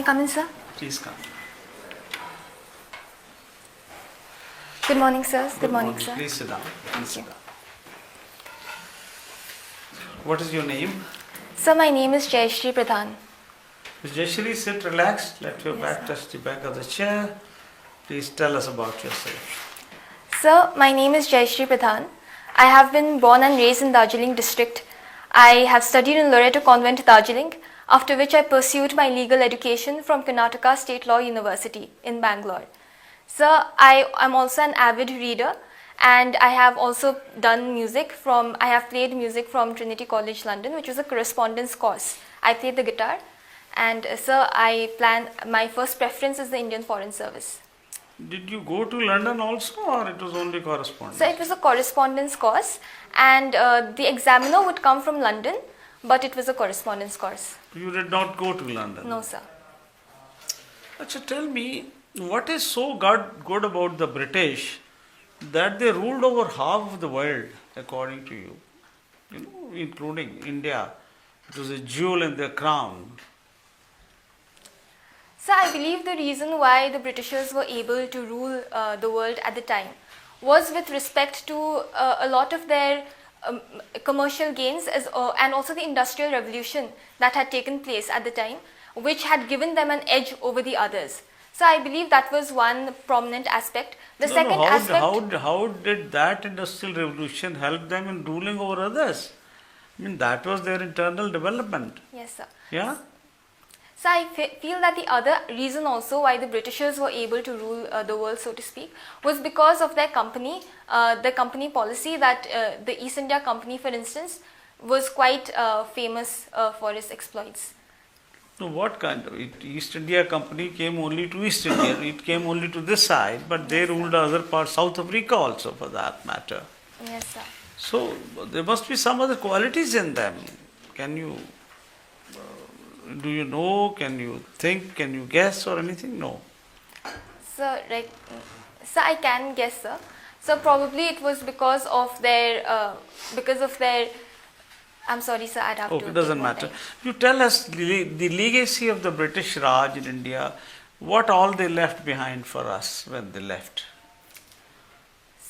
I come in, sir? Please come. Good morning, sir. Good morning, sir. Please sit down. Thank you. What is your name? Sir, my name is Jayasree Pradhan. Ms. Jayasree, sit relaxed. Let your back touch the back of the chair. Please tell us about yourself. Sir, my name is Jayasree Pradhan. I have been born and raised in Darjeeling district. I have studied in Loreto Convent, Darjeeling, after which I pursued my legal education from Karnataka State Law University in Bangalore. Sir, I am also an avid reader, and I have also done I have played music from Trinity College, London, which was a correspondence course. I played the guitar, and sir, my first preference is the Indian Foreign Service. Did you go to London also, or it was only correspondence? So it was a correspondence course, and the examiner would come from London, but it was a correspondence course. You did not go to London? No, sir. Achha, tell me, what is so good about the British that they ruled over half of the world, according to you? You know, including India. It was a jewel in their crown. So I believe the reason why the Britishers were able to rule the world at the time was with respect to a lot of their commercial gains and also the Industrial Revolution that had taken place at the time, which had given them an edge over the others. So I believe that was one prominent aspect. The second aspect... How did that Industrial Revolution help them in ruling over others? I mean, that was their internal development. Yes, sir. Yeah? So I feel that the other reason also why the Britishers were able to rule the world, so to speak, was because of their company policy that the East India Company, for instance, was quite famous for its exploits. So what kind of East India Company came only to East India? It came only to this side, but they ruled other parts, South Africa also for that matter. Yes, sir. So there must be some other qualities in them. Can you... do you know? Can you think? Can you guess or anything? No. Sir, I can guess, sir. So probably it was because of their, I'm sorry, sir, I'd have to... Okay, it doesn't matter. You tell us the legacy of the British Raj in India, what all they left behind for us when they left.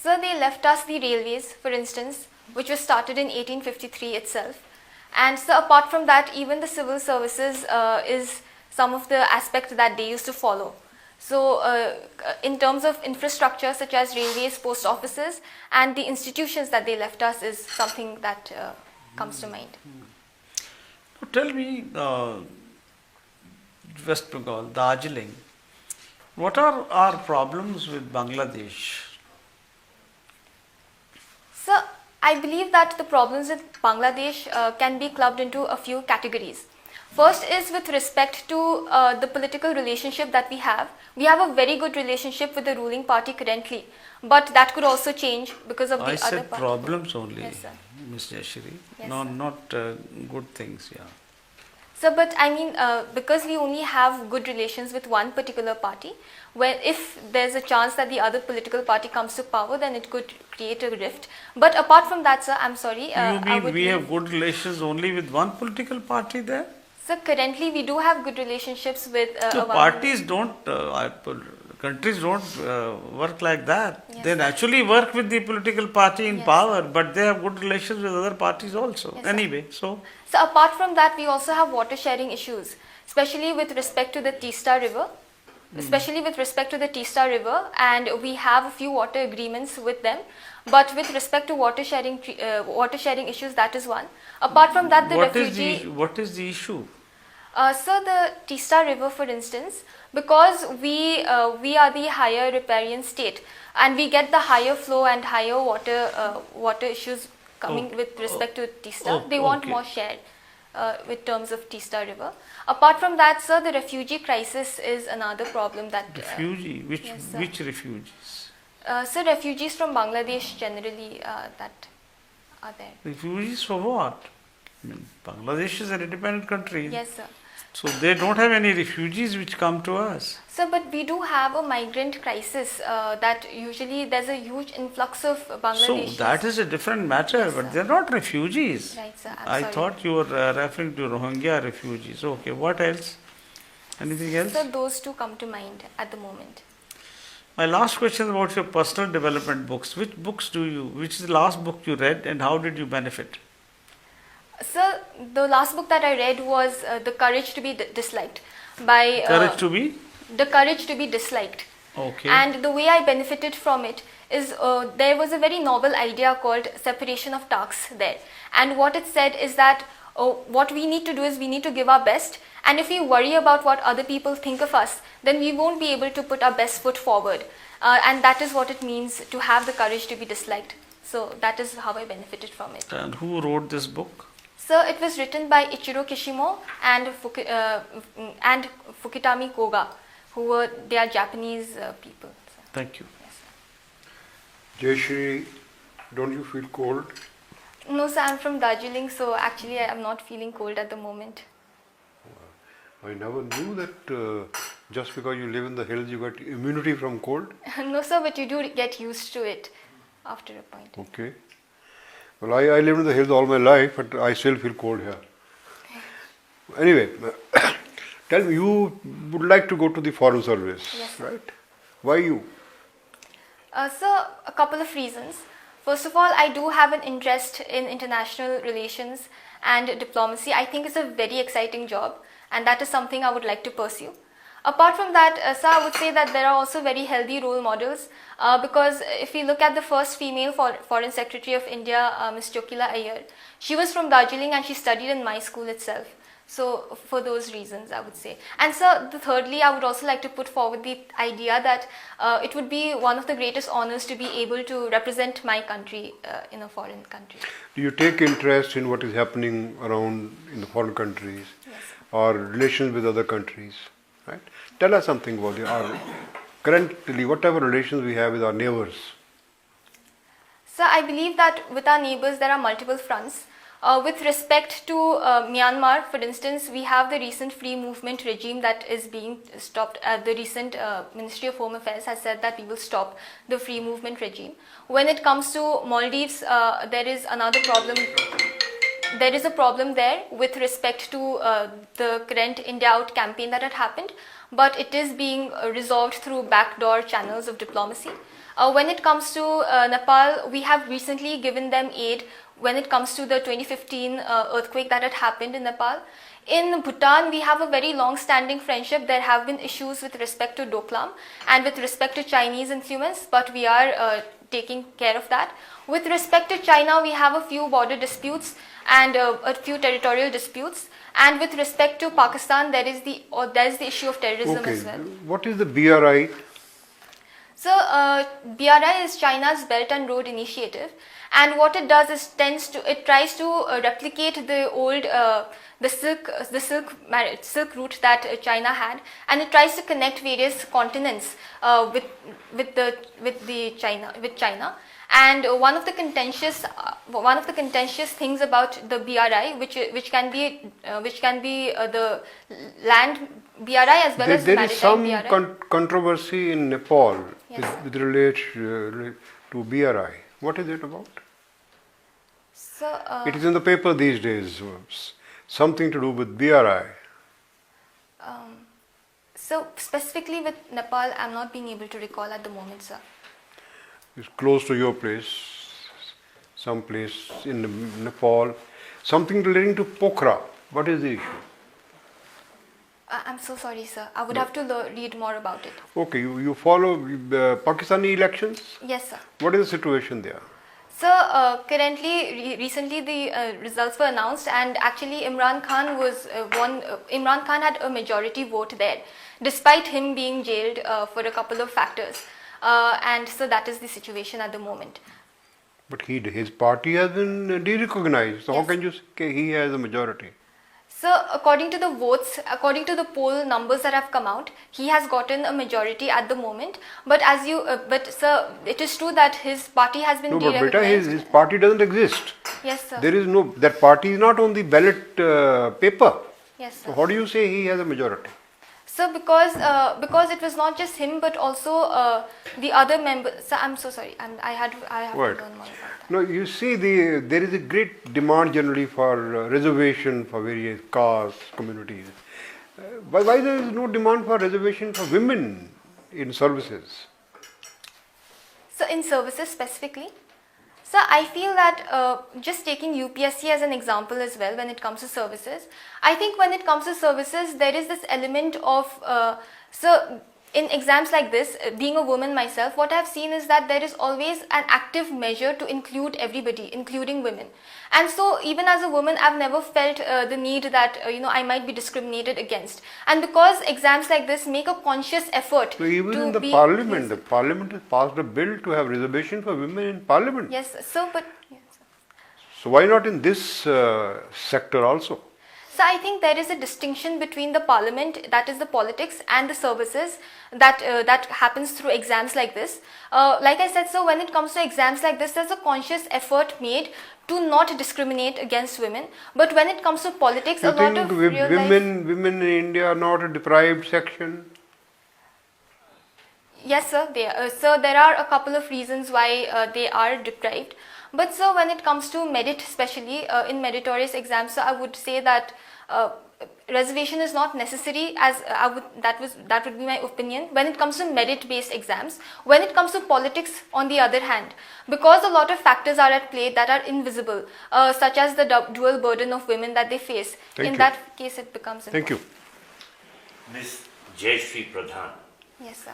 Sir, they left us the railways, for instance, which was started in 1853 itself. And so apart from that, even the civil services is some of the aspects that they used to follow. So in terms of infrastructure such as railways, post offices, and the institutions that they left us is something that comes to mind. Now tell me, West Bengal, Darjeeling, what are our problems with Bangladesh? So I believe that the problems with Bangladesh can be clubbed into a few categories. First is with respect to the political relationship that we have. We have a very good relationship with the ruling party currently, but that could also change because of the other party. I said problems only, yes, sir. Ms. Jayasree. Yes, no, sir. Not good things, yeah. So, but I mean, because we only have good relations with one particular party, where if there's a chance that the other political party comes to power, then it could create a rift. But apart from that, sir, I'm sorry. You mean we have good relations only with one political party there? So currently we do have good relationships with... parties don't, countries don't work like that. Yes, they naturally work with the political party in yes, power, but they have good relations with other parties also. Yes, anyway, so apart from that, we also have water sharing issues, especially with respect to the Teesta River. And we have a few water agreements with them. But with respect to water sharing issues, that is one. Apart from that, what is the issue? So the Teesta River, for instance, because we are the higher riparian state, and we get the higher flow and higher water issues coming with respect to Teesta. They want more share with terms of Teesta River. Apart from that, sir, the refugee crisis is another problem that... Refugee? Yes, which refugees? So refugees from Bangladesh generally that are there. Refugees for what? I mean, Bangladesh is an independent country. Yes, sir. So they don't have any refugees which come to us. So, but we do have a migrant crisis that usually there's a huge influx of Bangladeshis. So that is a different matter, Yes, but sir. they're not refugees. Right, sir. I sorry. thought you were referring to Rohingya refugees. Okay, what else? Anything else? So those two come to mind at the moment. My last question is about your personal development books. Which is the last book you read and how did you benefit? So the last book that I read was The Courage to be Disliked by Courage to be? The Courage to be Disliked. Okay. And the way I benefited from it is there was a very novel idea called separation of tasks there. And what it said is that what we need to do is we need to give our best. And if we worry about what other people think of us, then we won't be able to put our best foot forward. And that is what it means to have the courage to be disliked. So that is how I benefited from it. And who wrote this book? So it was written by Ichiro Kishimo and Fukitami Koga, they are Japanese people. So. Thank you. Yes, Jayasree, don't you feel cold? no, sir, I'm from Darjeeling, so actually I am not feeling cold at the moment. I never knew that just because you live in the hills you got immunity from cold. No, sir, but you do get used to it after a point. Okay. Well, I lived in the hills all my life, but I still feel cold here. Anyway, tell me, you would like to go to the foreign service, Yes, sir. right? Why you? So, a couple of reasons. First of all, I do have an interest in international relations and diplomacy. I think it's a very exciting job, and that is something I would like to pursue. Apart from that, sir, I would say that there are also very healthy role models because if we look at the first female Foreign Secretary of India, Ms. Jokila Iyer, she was from Darjeeling and she studied in my school itself. So for those reasons, I would say. And so thirdly, I would also like to put forward the idea that it would be one of the greatest honors to be able to represent my country in a foreign country. Do you take interest in what is happening around in the foreign countries or relations with other countries? Right? Tell us something about our currently whatever relations we have with our neighbors. So I believe that with our neighbors there are multiple fronts. With respect to Myanmar, for instance, we have the recent free movement regime that is being stopped. The recent Ministry of Home Affairs has said that we will stop the free movement regime. When it comes to Maldives, there is another problem. There is a problem there with respect to the current India Out campaign that had happened, but it is being resolved through backdoor channels of diplomacy. When it comes to Nepal, we have recently given them aid when it comes to the 2015 earthquake that had happened in Nepal. In Bhutan, we have a very long-standing friendship. There have been issues with respect to Doklam and with respect to Chinese influence, but we are taking care of that. With respect to China, we have a few border disputes and a few territorial disputes. And with respect to Pakistan, there is the issue of terrorism as well. What is the BRI? So BRI is China's Belt and Road Initiative, and what it does is it tries to replicate the old the silk route that China had, and it tries to connect various continents with China. And one of the contentious things about the BRI, which can be the land BRI as well as There is some BRI. controversy in Nepal Yes. with relation to BRI. What is it about? So, It is in the paper these days. Something to do with BRI. so specifically with Nepal, I'm not being able to recall at the moment, sir. It's close to your place, some place in Nepal. Something relating to Pokhara. What is the issue? I'm so sorry, sir. I would have to read more about it. Okay, you follow Pakistani elections? Yes, sir. What is the situation there? So currently, recently the results were announced, and actually Imran Khan was Imran Khan had a majority vote there, despite him being jailed for a couple of factors, and so that is the situation at the moment. But his party has been de-recognized. So Yes. how can you say he has a majority? So according to the votes, according to the poll numbers that have come out, he has gotten a majority at the moment. But as you, but sir, it is true that his party has been No, but beta, de-recognized. his party doesn't exist. Yes, sir. There is no, that party is not on the ballot paper. Yes, So sir. how do you say he has a majority? So because it was not just him, but also the other members. So I'm so sorry. I have to Right. learn more about that. No, you see, there is a great demand generally for reservation for various castes, communities. Why there is no demand for reservation for women in services? So in services specifically, so I feel that just taking UPSC as an example as well when it comes to services, I think when it comes to services there is this element of, so in exams like this, being a woman myself, what I've seen is that there is always an active measure to include everybody, including women. And so even as a woman, I've never felt the need that, I might be discriminated against. And because exams like this make a conscious effort So even to in the be parliament has passed a bill to have reservation for women in parliament. Yes, so but yes. So why not in this sector also? So I think there is a distinction between the parliament, that is the politics, and the services that happens through exams like this. Like I said, so when it comes to exams like this, there's a conscious effort made to not discriminate against women. But when it comes to politics, You a lot think of real life, women in India are not a deprived section? yes, sir. So there are a couple of reasons why they are deprived. But so when it comes to merit, especially in meritorious exams, so I would say that reservation is not necessary. As that would be my opinion. When it comes to merit-based exams, when it comes to politics, on the other hand, because a lot of factors are at play that are invisible, such as the dual burden of women that they face. Thank in you. that case, it becomes Thank you. important. Ms. Jayasree Pradhan, Yes, sir.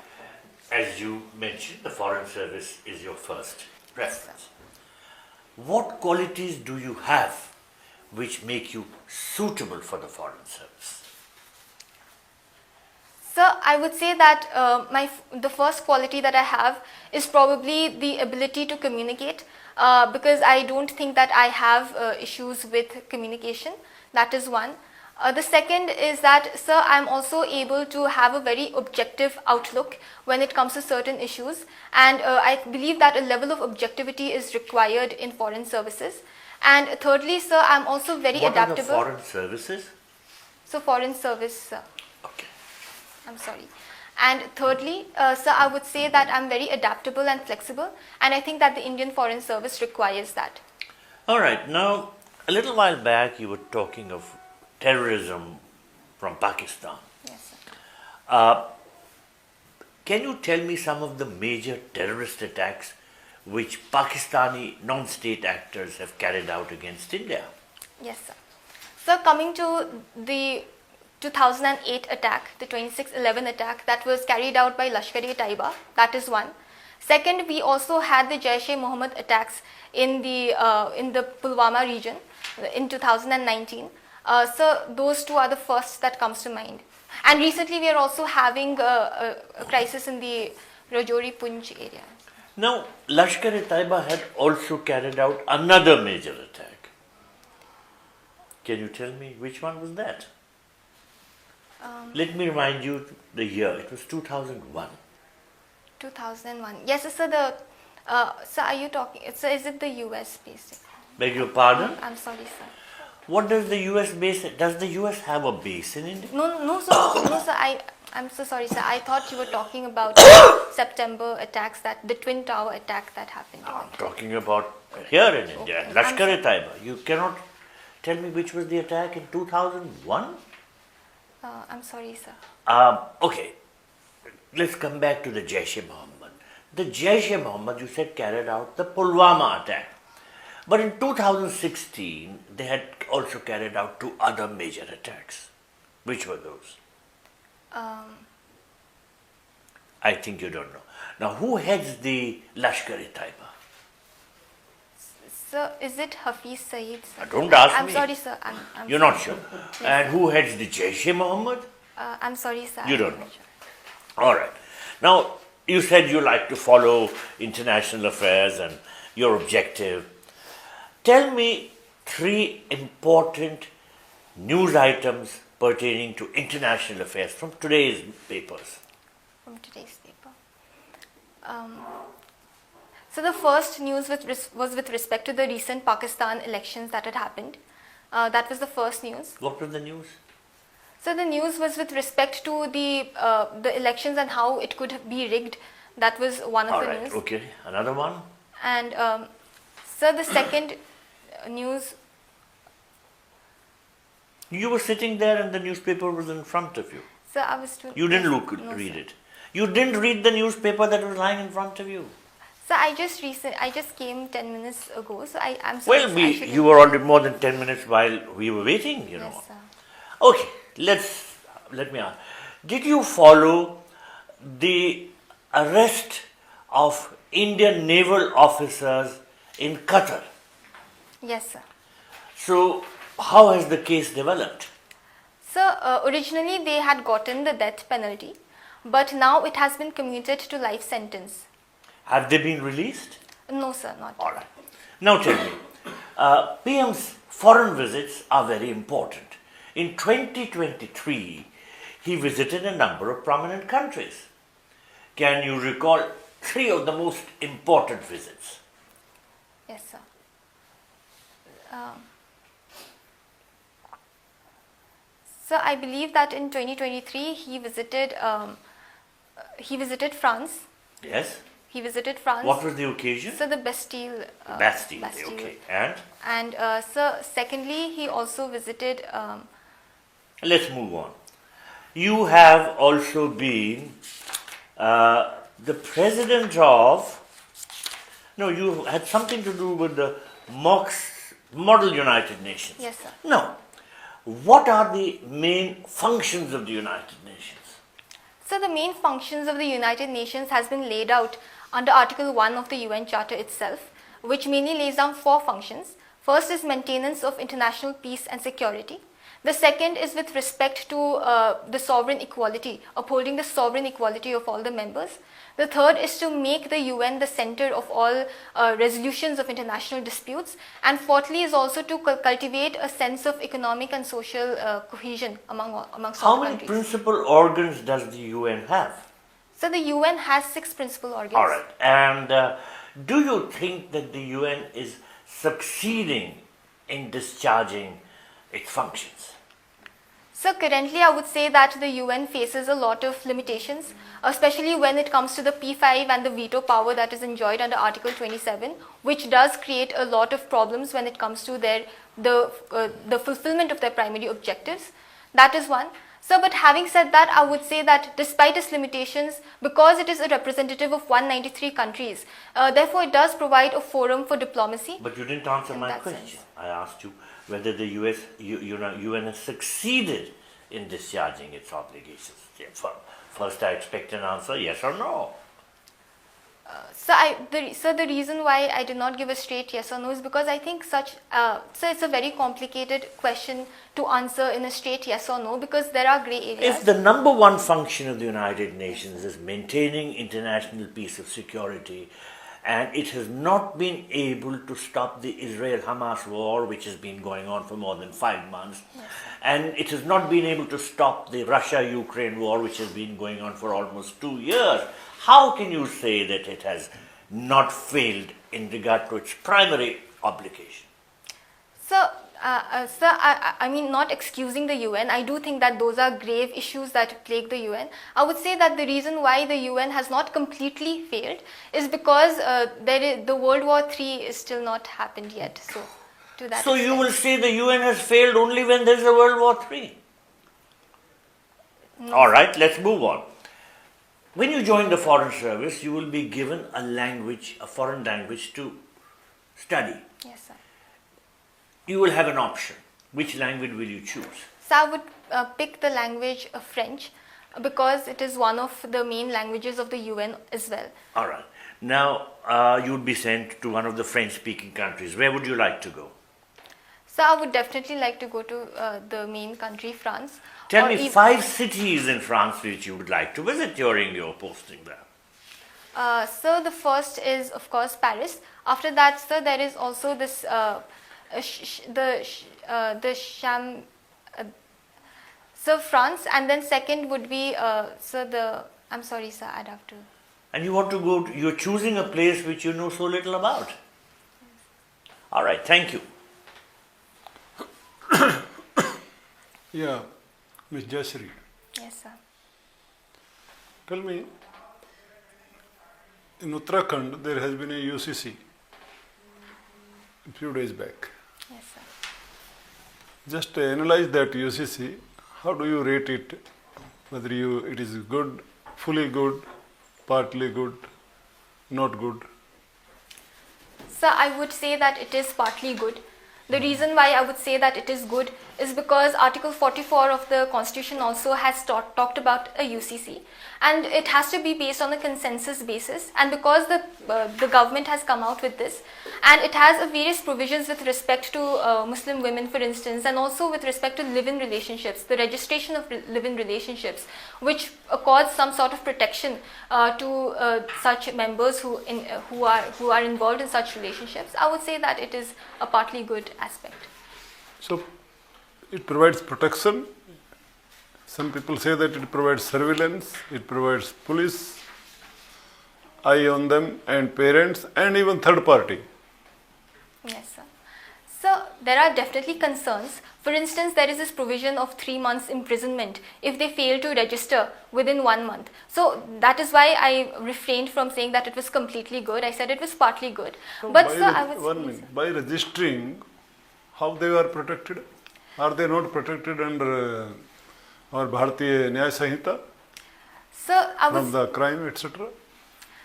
as you mentioned, the foreign service is your first preference. What qualities do you have which make you suitable for the foreign service? So I would say that the first quality that I have is probably the ability to communicate, because I don't think that I have issues with communication. That is one. The second is that, sir, I'm also able to have a very objective outlook when it comes to certain issues, and I believe that a level of objectivity is required in foreign services. And thirdly, sir, I'm also very What adaptable. are the foreign services? So foreign service, sir. Okay. I'm sorry. And thirdly, sir, I would say that I'm very adaptable and flexible, and I think that the Indian Foreign Service requires that. All right. Now, a little while back, you were talking of terrorism from Pakistan. Yes, sir. Can you tell me some of the major terrorist attacks which Pakistani non-state actors have carried out against India? Yes, sir. So coming to the 2008 attack, the 26/11 attack that was carried out by Lashkar-e-Taiba, that is one. Second, we also had the Jaish-e-Mohammed attacks in the Pulwama region in 2019. So those two are the first that comes to mind. And recently, we are also having a crisis in the Rajouri-Punj area. Now, Lashkar-e-Taiba had also carried out another major attack. Can you tell me which one was that? Let me remind you the year. It was 2001. 2001. Yes, sir. So are you talking? So is it the US based? Beg your pardon? I'm sorry, sir. What does the US base? Does the US have a base in India? No, sir. I'm so sorry, sir. I thought you were talking about September attacks, that the Twin Tower attack that happened. I'm talking about here in India, Okay. Lashkar-e-Taiba. You cannot tell me which was the attack in 2001? I'm sorry, sir. Okay, let's come back to the Jaish-e-Mohammed. The Jaish-e-Mohammed, you said, carried out the Pulwama attack. But in 2016, they had also carried out two other major attacks. Which were those? I think you don't know. Now, who heads the Lashkar-e-Taiba? Sir, is it Hafiz Saeed, sir? Don't ask I'm me. sorry, sir. I'm You're sorry. not sure. And who heads the Jaish-e-Mohammed? I'm sorry, sir. You I'm don't not know. sure. All right. Now, you said you like to follow international affairs and you're objective. Tell me three important news items pertaining to international affairs from today's papers. From today's paper. So the first news was with respect to the recent Pakistan elections that had happened. That was the first news. What was the news? So the news was with respect to the elections and how it could be rigged. That was one of All the right. news. Okay. Another one? And so the second news. You were sitting there and the newspaper was in front of you. So I was to. You didn't No, read sir. it. You didn't read the newspaper that was lying in front of you. So I just came 10 minutes ago. So I'm sorry. Well, sir, I shouldn't- you were already more than 10 minutes while we were waiting, you know. Yes, sir. Okay, let me ask. Did you follow the arrest of Indian naval officers in Qatar? Yes, sir. So, how has the case developed? So originally they had gotten the death penalty, but now it has been commuted to life sentence. Have they been released? No, sir, not. All right. Now tell me, PM's foreign visits are very important. In 2023, he visited a number of prominent countries. Can you recall 3 of the most important visits? Yes, sir. So I believe that in 2023 he visited France. Yes. He visited France. What was the occasion? So the Bastille. Bastille. Okay. And so secondly, he also visited. let's move on. You have also been the president of. No, you had something to do with the Model United Nations. Yes, sir. No. What are the main functions of the United Nations? So the main functions of the United Nations has been laid out under Article 1 of the UN Charter itself, which mainly lays down 4 functions. First is maintenance of international peace and security. The second is with respect to the sovereign equality, upholding the sovereign equality of all the members. The third is to make the UN the center of all resolutions of international disputes. And fourthly is also to cultivate a sense of economic and social cohesion amongst all How many countries. principal organs does the UN have? So the UN has 6 principal organs. All right. And do you think that the UN is succeeding in discharging its functions? So currently I would say that the UN faces a lot of limitations, especially when it comes to the P5 and the veto power that is enjoyed under Article 27, which does create a lot of problems when it comes to the fulfillment of their primary objectives. That is one. So, but having said that, I would say that despite its limitations, because it is a representative of 193 countries, therefore it does provide a forum for diplomacy. But you didn't answer In my that question. sense. I asked you whether the UN has succeeded in discharging its obligations. First, I expect an answer, yes or no. So the reason why I did not give a straight yes or no is because I think so it's a very complicated question to answer in a straight yes or no, because there are gray areas. If the number one function of the United Nations is maintaining international peace and security, and it has not been able to stop the Israel-Hamas war, which has been going on for more than 5 months, Yes. and it has not been able to stop the Russia-Ukraine war, which has been going on for almost 2 years, how can you say that it has not failed in regard to its primary obligation? So, I mean, not excusing the UN, I do think that those are grave issues that plague the UN. I would say that the reason why the UN has not completely failed is because the World War III is still not happened yet. So, to that So you extent. will say the UN has failed only when there is a World War III? No. All right, let's move on. When you join the Foreign Service, you will be given a language, a foreign language to study. Yes, sir. You will have an option. Which language will you choose? So I would pick the language of French because it is one of the main languages of the UN as well. All right. Now, you would be sent to one of the French-speaking countries. Where would you like to go? So I would definitely like to go to the main country, France. Tell or me 5 cities in France which you would like to visit during your posting there. So the first is, of course, Paris. After that, sir, there is also this so France, and then second would be I'm sorry, sir, I'd have to. And you want to go, you're choosing a place which you know so little about. All right, thank you. Yeah, Ms. Jayasree, Yes, sir. tell me, in Uttarakhand there has been a UCC a few days back. Yes, sir. Just analyze that UCC. How do you rate it? Whether it is good, fully good, partly good, not good. So I would say that it is partly good. The reason why I would say that it is good is because Article 44 of the Constitution also has talked about a UCC, and it has to be based on a consensus basis, and because the government has come out with this, and it has various provisions with respect to Muslim women, for instance, and also with respect to live-in relationships, the registration of live-in relationships, which accords some sort of protection to such members who are involved in such relationships. I would say that it is a partly good aspect. So it provides protection. Some people say that it provides surveillance, it provides police, eye on them, and parents, and even third party. Yes, sir. So there are definitely concerns. For instance, there is this provision of 3 months imprisonment if they fail to register within 1 month. So that is why I refrained from saying that it was completely good. I said it was partly good. So But sir, I would one say, minute, by registering, how they are protected? Are they not protected under our Bharatiya Nyaya Sanhita so I from would the crime, etc.?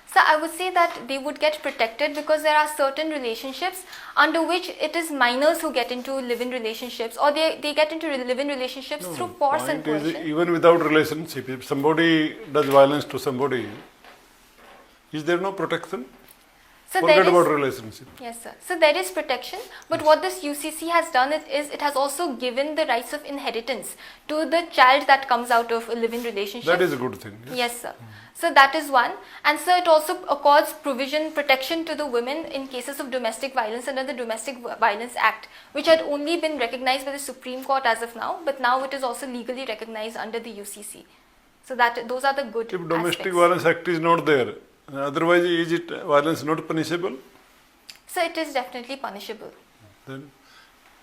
So I would say that they would get protected because there are certain relationships under which it is minors who get into live-in relationships, or they get into live-in relationships through force and Point is, coercion. even without relationship, if somebody does violence to somebody, is there no protection? So Forget about relationship. Yes, sir. So there is protection, but what this UCC has done is it has also given the rights of inheritance to the child that comes out of a live-in relationship. That is a good thing. Yes, sir. So that is one. And so it also accords protection to the women in cases of domestic violence under the Domestic Violence Act, which had only been recognized by the Supreme Court as of now, but now it is also legally recognized under the UCC. So that those are the good If Domestic aspects. Violence Act is not there, otherwise is it violence not punishable? So it is definitely punishable. Then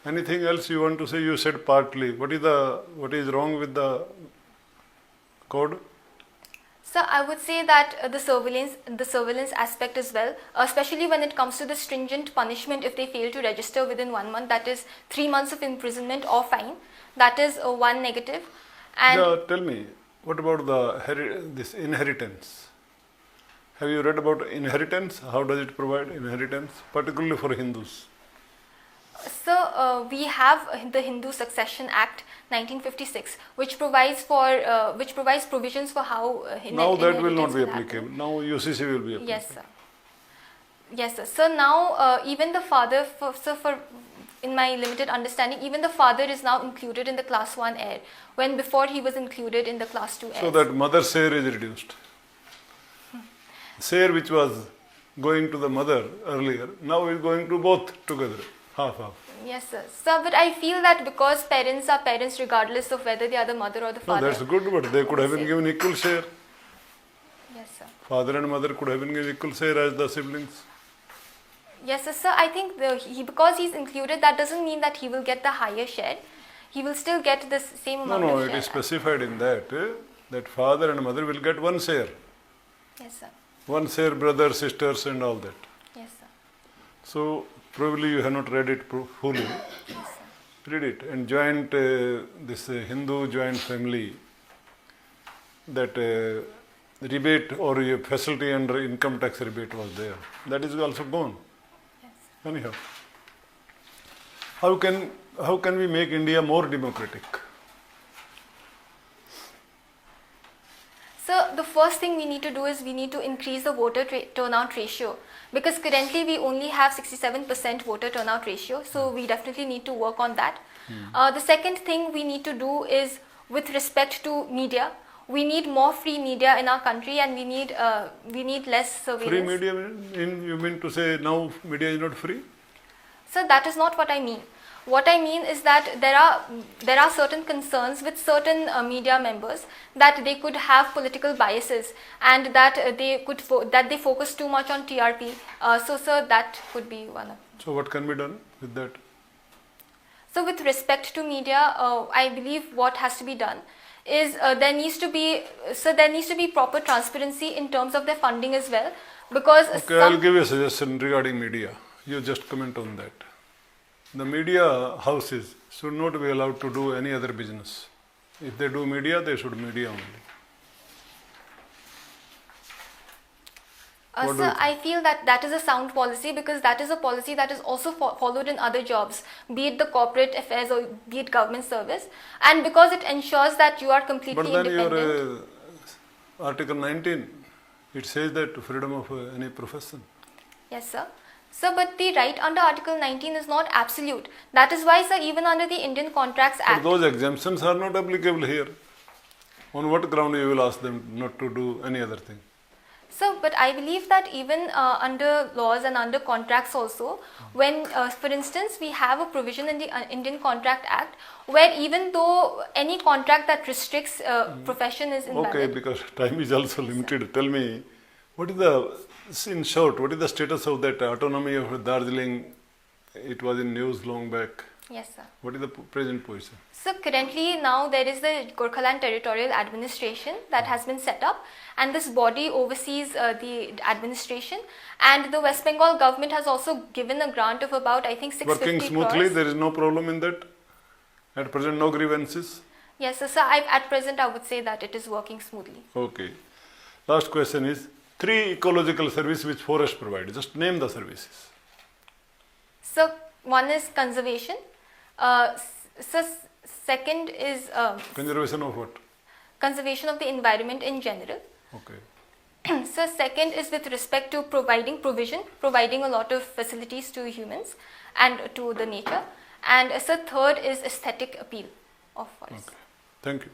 anything else you want to say? You said partly. What is wrong with the code? So I would say that the surveillance aspect as well, especially when it comes to the stringent punishment if they fail to register within 1 month, that is 3 months of imprisonment or fine. That is one negative. And Yeah, tell me, what about this inheritance? Have you read about inheritance? How does it provide inheritance, particularly for Hindus? so we have the Hindu Succession Act 1956, which provides provisions for how Now that will not inheritance be happen. applicable. Now UCC will be applicable. Yes, sir. Yes, sir. So now even the father, in my limited understanding, even the father is now included in the class 1 heir, when before he was included in the class 2 heir. So that mother share is reduced. Share which was going to the mother earlier, now is going to both together, half. Yes, sir. So, but I feel that because parents are parents regardless of whether they are the mother or the No, father. that's good, but they could have been given equal share. Yes, sir. Father and mother could have been given equal share as the siblings. Yes, sir. So I think because he's included, that doesn't mean that he will get the higher share. He will still get the same amount No, of it share. is specified in that father and mother will get one share. Yes, sir. One share, brothers, sisters, and all that. Yes, sir. So probably you have not read it fully. Yes, sir. Read it and joint this Hindu joint family, that rebate or a facility under income tax rebate was there. That is also gone. Yes, sir. Anyhow, how can we make India more democratic? So the first thing we need to do is we need to increase the voter turnout ratio, because currently we only have 67% voter turnout ratio. So we definitely need to work on that. The second thing we need to do is with respect to media. We need more free media in our country, and we need less surveillance. Free media, you mean to say now media is not free? So that is not what I mean. What I mean is that there are certain concerns with certain media members that they could have political biases, and that they focus too much on TRP. So that could be one of. So what can be done with that? So with respect to media, I believe what has to be done is there needs to be proper transparency in terms of their funding as well, because Okay, I'll give you a suggestion regarding media. You just comment on that. The media houses, should not be allowed to do any other business. If they do media, they should media only. What do Sir, you I feel that that is a sound policy because that is a policy that is also followed in other jobs, be it the corporate affairs or be it government service, and because it ensures that you are completely But then independent. your Article 19, it says that freedom of any profession. Yes, sir. Sir, but the right under Article 19 is not absolute. That is why, sir, even under the Indian Contracts But Act, those exemptions are not applicable here. On what ground you will ask them not to do any other thing? sir, but I believe that even under laws and under contracts also, when, for instance, we have a provision in the Indian Contract Act where even though any contract that restricts profession is invalid. Okay, because time is also limited. Tell me, what is the, in short, what is the status of that autonomy of Darjeeling? It was in news long back. Yes, sir. What is the present position? So currently now there is the Gorkhaland Territorial Administration that has been set up, and this body oversees the administration, and the West Bengal government has also given a grant of about, I think, 650 Working smoothly, crores. there is no problem in that? At present, no grievances? Yes, sir. So at present I would say that it is working smoothly. Okay. Last question is, 3 ecological services which forest provide. Just name the services. So one is conservation. So second is Conservation of what? conservation of the environment in general. Okay. So second is with respect to providing a lot of facilities to humans and to the nature. And so third is aesthetic appeal of forest. Okay. Thank you.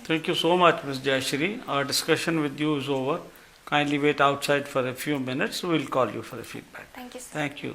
Thank you so much, Ms. Jayasree. Our discussion with you is over. Kindly wait outside for a few minutes. We will call you for a feedback. Thank you, sir. Thank you.